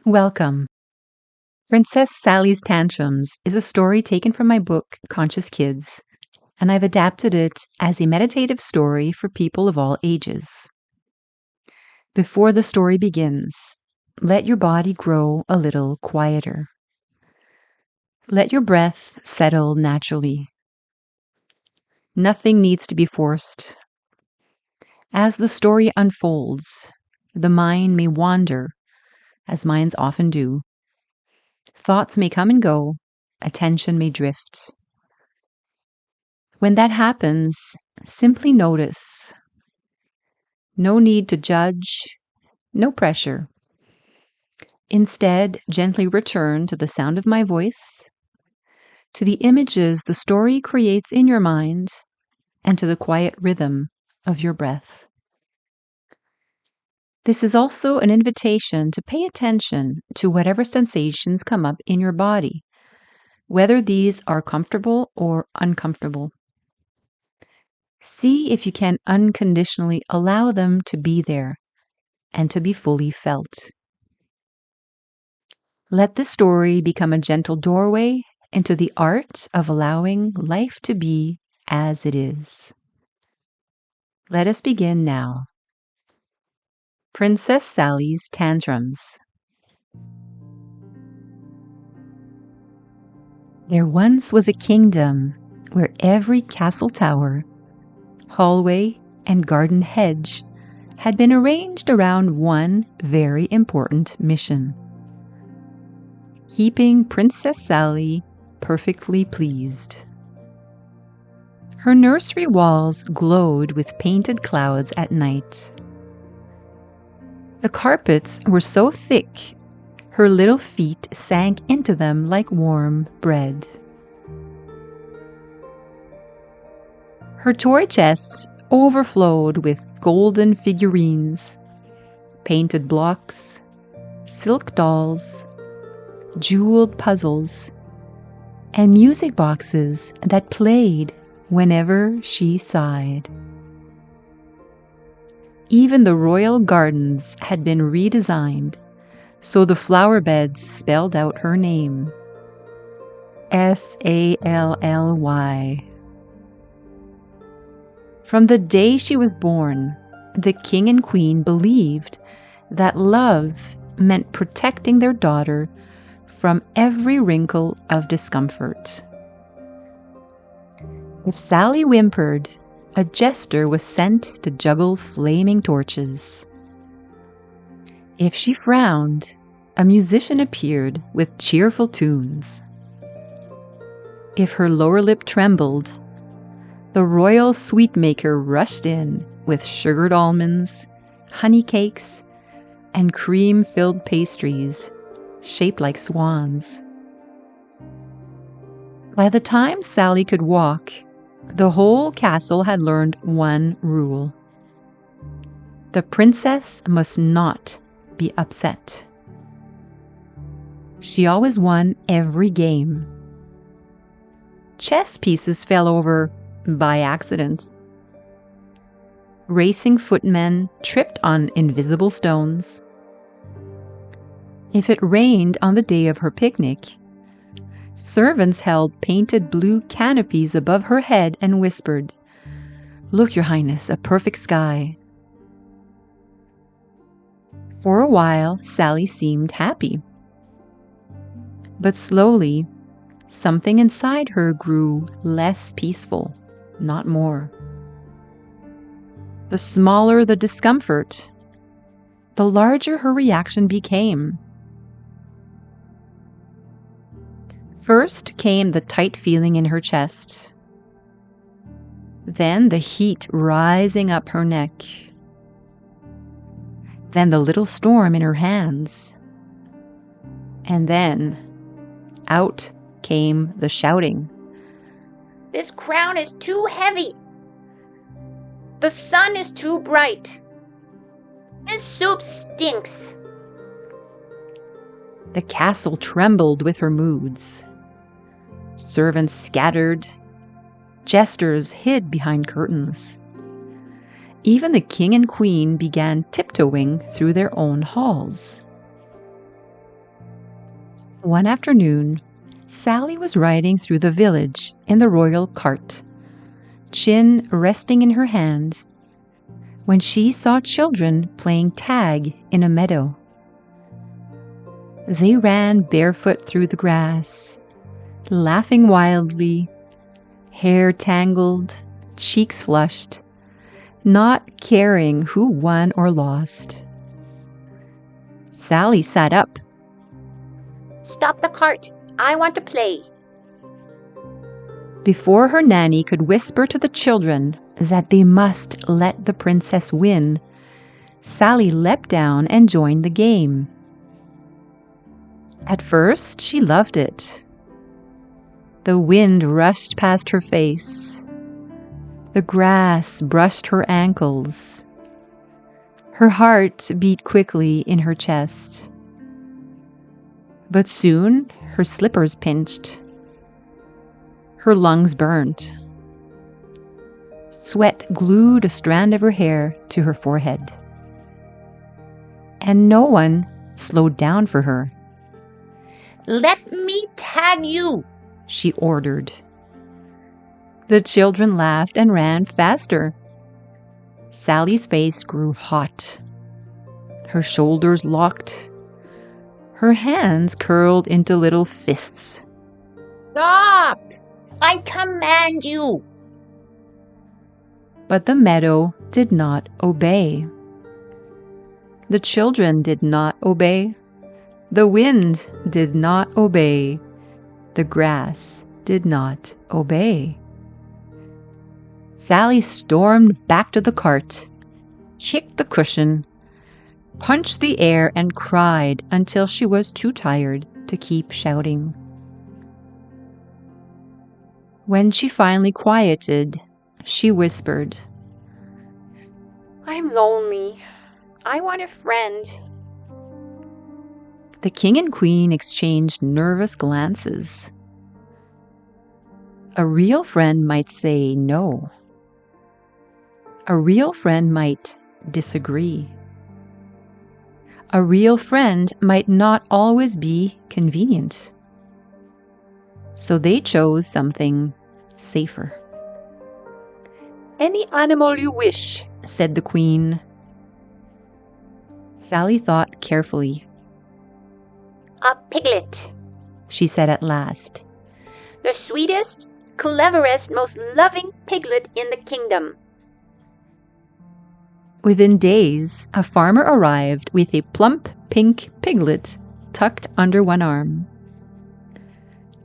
Welcome. Princess Sally's Tantrums is a story taken from my book, Conscious Kids, and I've adapted it as a meditative story for people of all ages. Before the story begins, let your body grow a little quieter. Let your breath settle naturally. Nothing needs to be forced. As the story unfolds, the mind may wander, as minds often do. Thoughts may come and go, attention may drift. When that happens, simply notice. No need to judge, no pressure. Instead, gently return to the sound of my voice, to the images the story creates in your mind, and to the quiet rhythm of your breath. This is also an invitation to pay attention to whatever sensations come up in your body, whether these are comfortable or uncomfortable. See if you can unconditionally allow them to be there and to be fully felt. Let the story become a gentle doorway into the art of allowing life to be as it is. Let us begin now. Princess Sally's Tantrums. There once was a kingdom where every castle tower, hallway, and garden hedge had been arranged around one very important mission: keeping Princess Sally perfectly pleased. Her nursery walls glowed with painted clouds at night. The carpets were so thick, her little feet sank into them like warm bread. Her toy chests overflowed with golden figurines, painted blocks, silk dolls, jeweled puzzles, and music boxes that played whenever she sighed. Even the royal gardens had been redesigned, so the flower beds spelled out her name, Sally. From the day she was born, the king and queen believed that love meant protecting their daughter from every wrinkle of discomfort. If Sally whimpered, a jester was sent to juggle flaming torches. If she frowned, a musician appeared with cheerful tunes. If her lower lip trembled, the royal sweet maker rushed in with sugared almonds, honey cakes, and cream-filled pastries shaped like swans. By the time Sally could walk, the whole castle had learned one rule: the princess must not be upset. She always won every game. Chess pieces fell over by accident. Racing footmen tripped on invisible stones. If it rained on the day of her picnic, servants held painted blue canopies above her head and whispered, "Look, Your Highness, a perfect sky." For a while, Sally seemed happy. But slowly, something inside her grew less peaceful, not more. The smaller the discomfort, the larger her reaction became. First came the tight feeling in her chest, then the heat rising up her neck, then the little storm in her hands, and then out came the shouting. "This crown is too heavy. The sun is too bright. This soup stinks." The castle trembled with her moods. Servants scattered. Jesters hid behind curtains. Even the king and queen began tiptoeing through their own halls. One afternoon, Sally was riding through the village in the royal cart, chin resting in her hand, when she saw children playing tag in a meadow. They ran barefoot through the grass, laughing wildly, hair tangled, cheeks flushed, not caring who won or lost. Sally sat up. Stop the cart. I want to play. Before her nanny could whisper to the children that they must let the princess win, Sally leapt down and joined the game. At first, she loved it. The wind rushed past her face. The grass brushed her ankles. Her heart beat quickly in her chest. But soon, her slippers pinched. Her lungs burned. Sweat glued a strand of her hair to her forehead. And no one slowed down for her. Let me tag you, she ordered. The children laughed and ran faster. Sally's face grew hot. Her shoulders locked. Her hands curled into little fists. Stop! I command you. But the meadow did not obey. The children did not obey. The wind did not obey. The grass did not obey. Sally stormed back to the cart, kicked the cushion, punched the air, and cried until she was too tired to keep shouting. When she finally quieted, she whispered, I'm lonely. I want a friend. The king and queen exchanged nervous glances. A real friend might say no. A real friend might disagree. A real friend might not always be convenient. So they chose something safer. Any animal you wish, said the queen. Sally thought carefully. A piglet, She said at last. the sweetest, cleverest, most loving piglet in the kingdom. Within days, a farmer arrived with a plump pink piglet tucked under one arm.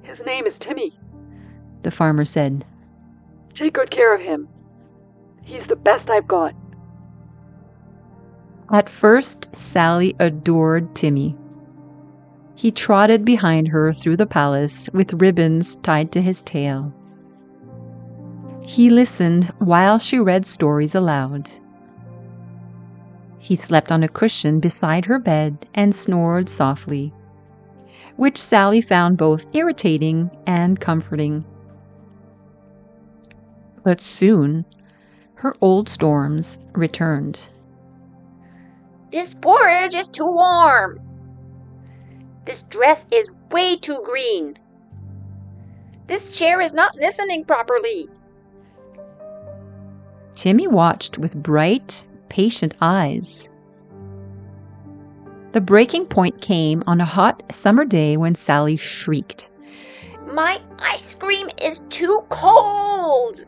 His name is Timmy, The farmer said. Take good care of him. He's the best I've got. At first, Sally adored Timmy. He trotted behind her through the palace with ribbons tied to his tail. He listened while she read stories aloud. He slept on a cushion beside her bed and snored softly, which Sally found both irritating and comforting. But soon, her old storms returned. This porridge is too warm. This dress is way too green. This chair is not listening properly. Timmy watched with bright, patient eyes. The breaking point came on a hot summer day when Sally shrieked. My ice cream is too cold.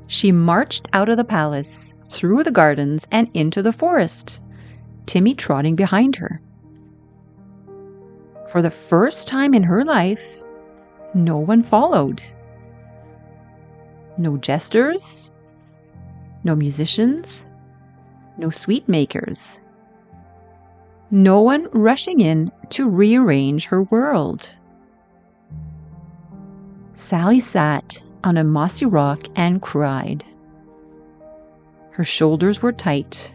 She marched out of the palace, through the gardens, and into the forest, Timmy trotting behind her. For the first time in her life, no one followed. No jesters, no musicians, no sweet makers. No one rushing in to rearrange her world. Sally sat on a mossy rock and cried. Her shoulders were tight.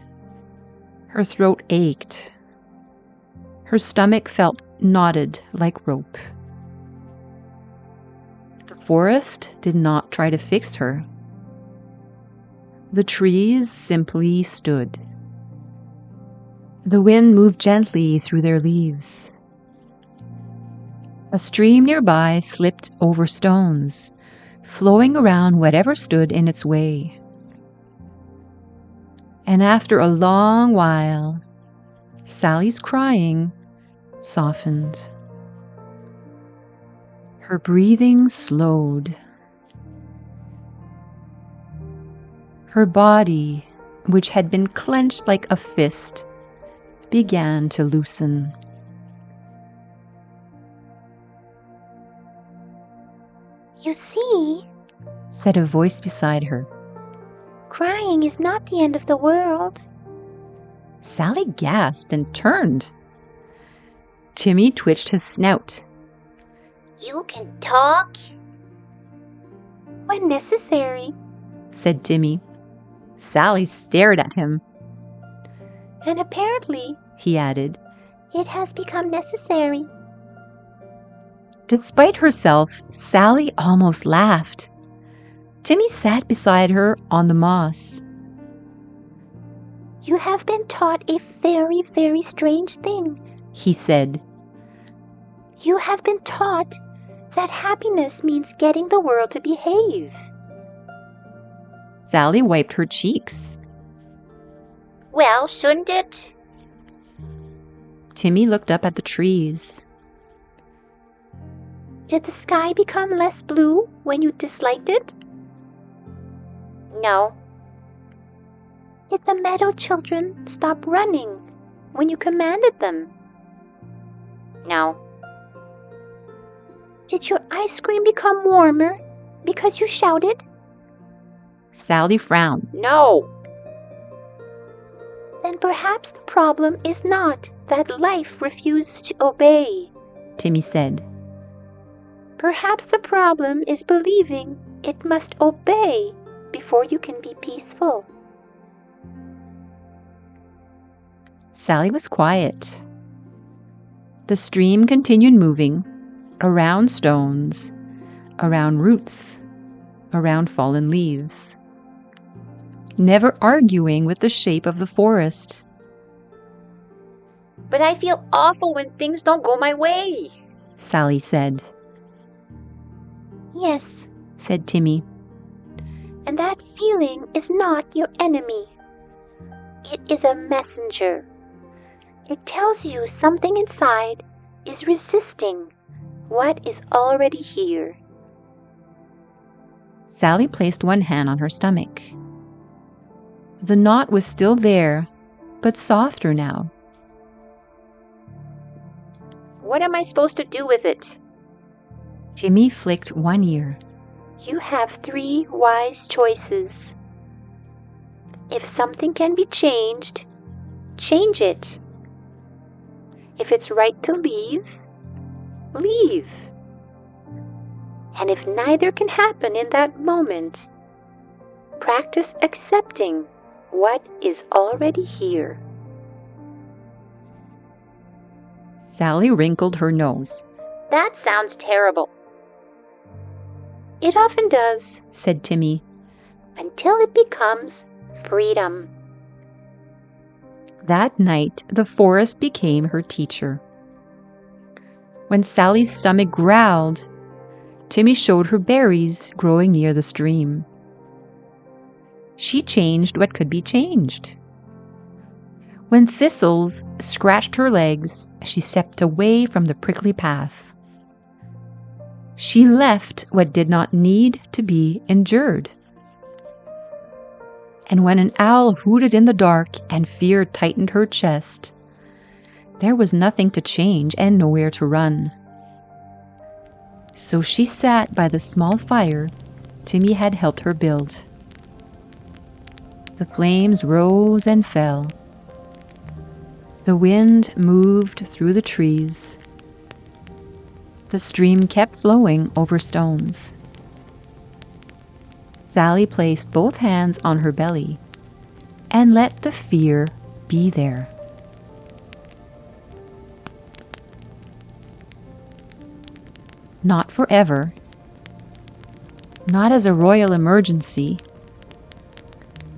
Her throat ached. Her stomach felt knotted like rope. The forest did not try to fix her. The trees simply stood. The wind moved gently through their leaves. A stream nearby slipped over stones, flowing around whatever stood in its way. And after a long while, Sally's crying softened. Her breathing slowed. Her body, which had been clenched like a fist, began to loosen. You see, Said a voice beside her. crying is not the end of the world. Sally gasped and turned. Timmy twitched his snout. You can talk? When necessary. Said Timmy. Sally stared at him. And apparently, He added. it has become necessary. Despite herself, Sally almost laughed. Timmy sat beside her on the moss. You have been taught a very, very strange thing. He said. You have been taught that happiness means getting the world to behave. Sally wiped her cheeks. Well, shouldn't it? Timmy looked up at the trees. Did the sky become less blue when you disliked it? No. Did the meadow children stop running when you commanded them? No. Did your ice cream become warmer because you shouted? Sally frowned. No. Then perhaps the problem is not that life refuses to obey. Timmy said. Perhaps the problem is believing it must obey before you can be peaceful. Sally was quiet. The stream continued moving, around stones, around roots, around fallen leaves, never arguing with the shape of the forest. But I feel awful when things don't go my way, Sally said. Yes, Said Timmy. and that feeling is not your enemy. It is a messenger. It tells you something inside is resisting what is already here. Sally placed one hand on her stomach. The knot was still there, but softer now. What am I supposed to do with it? Timmy flicked one ear. You have 3 wise choices. If something can be changed, change it. If it's right to leave, leave. And if neither can happen in that moment, practice accepting what is already here. Sally wrinkled her nose. That sounds terrible. It often does, Said Timmy. until it becomes freedom. That night, the forest became her teacher. When Sally's stomach growled, Timmy showed her berries growing near the stream. She changed what could be changed. When thistles scratched her legs, she stepped away from the prickly path. She left what did not need to be endured. And when an owl hooted in the dark and fear tightened her chest, there was nothing to change and nowhere to run. So she sat by the small fire Timmy had helped her build. The flames rose and fell. The wind moved through the trees. The stream kept flowing over stones. Sally placed both hands on her belly and let the fear be there. Not forever, not as a royal emergency,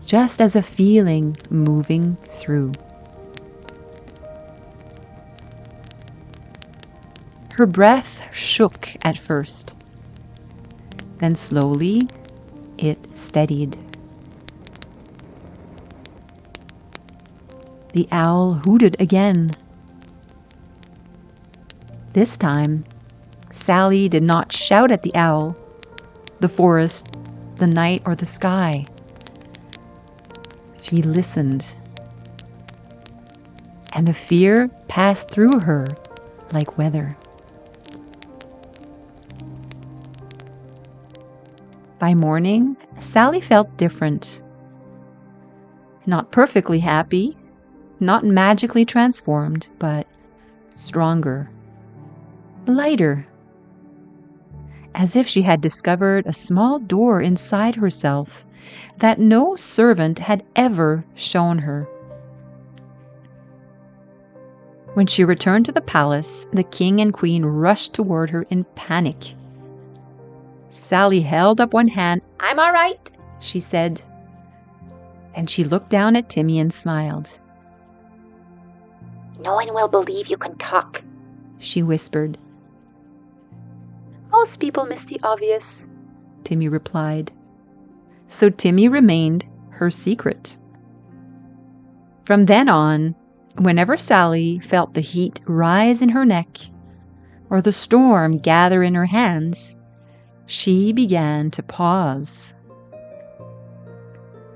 just as a feeling moving through. Her breath shook at first. Then slowly, it steadied. The owl hooted again. This time, Sally did not shout at the owl, the forest, the night, or the sky. She listened, and the fear passed through her like weather. By morning, Sally felt different. Not perfectly happy, not magically transformed, but stronger, lighter, as if she had discovered a small door inside herself that no servant had ever shown her. When she returned to the palace, the king and queen rushed toward her in panic. Sally held up one hand. "I'm all right," she said. And she looked down at Timmy and smiled. "No one will believe you can talk," she whispered. "Most people miss the obvious," Timmy replied. So Timmy remained her secret. From then on, whenever Sally felt the heat rise in her neck or the storm gather in her hands, she began to pause.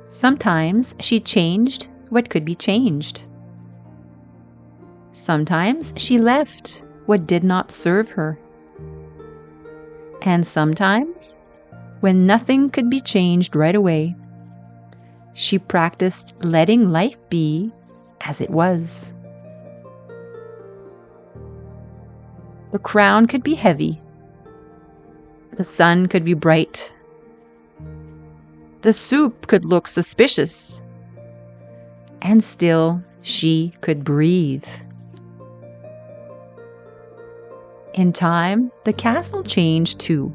Sometimes she changed what could be changed. Sometimes she left what did not serve her. And sometimes, when nothing could be changed right away, she practiced letting life be as it was. The crown could be heavy. The sun could be bright. The soup could look suspicious. And still, she could breathe. In time, the castle changed too.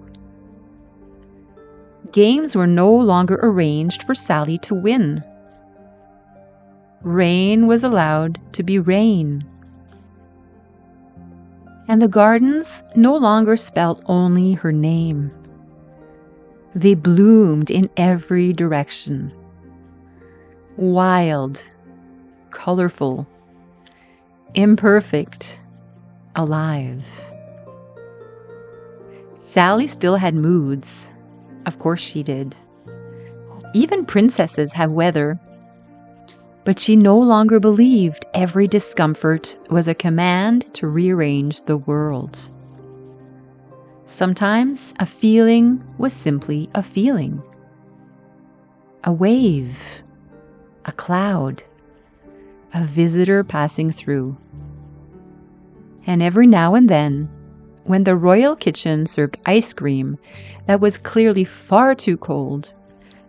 Games were no longer arranged for Sally to win. Rain was allowed to be rain. And the gardens no longer spelt only her name. They bloomed in every direction. Wild, colorful, imperfect, alive. Sally still had moods. Of course she did. Even princesses have weather. But she no longer believed every discomfort was a command to rearrange the world. Sometimes a feeling was simply a feeling. A wave, a cloud, a visitor passing through. And every now and then, when the royal kitchen served ice cream that was clearly far too cold,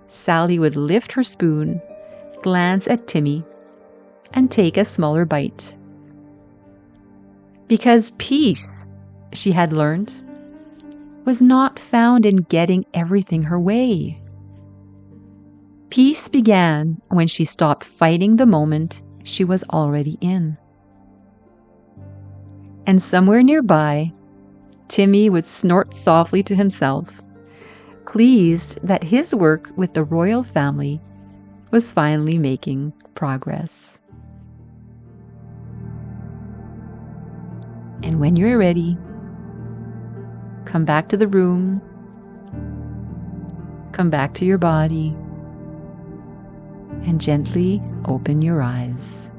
Sally would lift her spoon, glance at Timmy, and take a smaller bite. Because peace, she had learned, was not found in getting everything her way. Peace began when she stopped fighting the moment she was already in. And somewhere nearby, Timmy would snort softly to himself, pleased that his work with the royal family was finally making progress. And when you're ready, come back to the room, come back to your body, and gently open your eyes.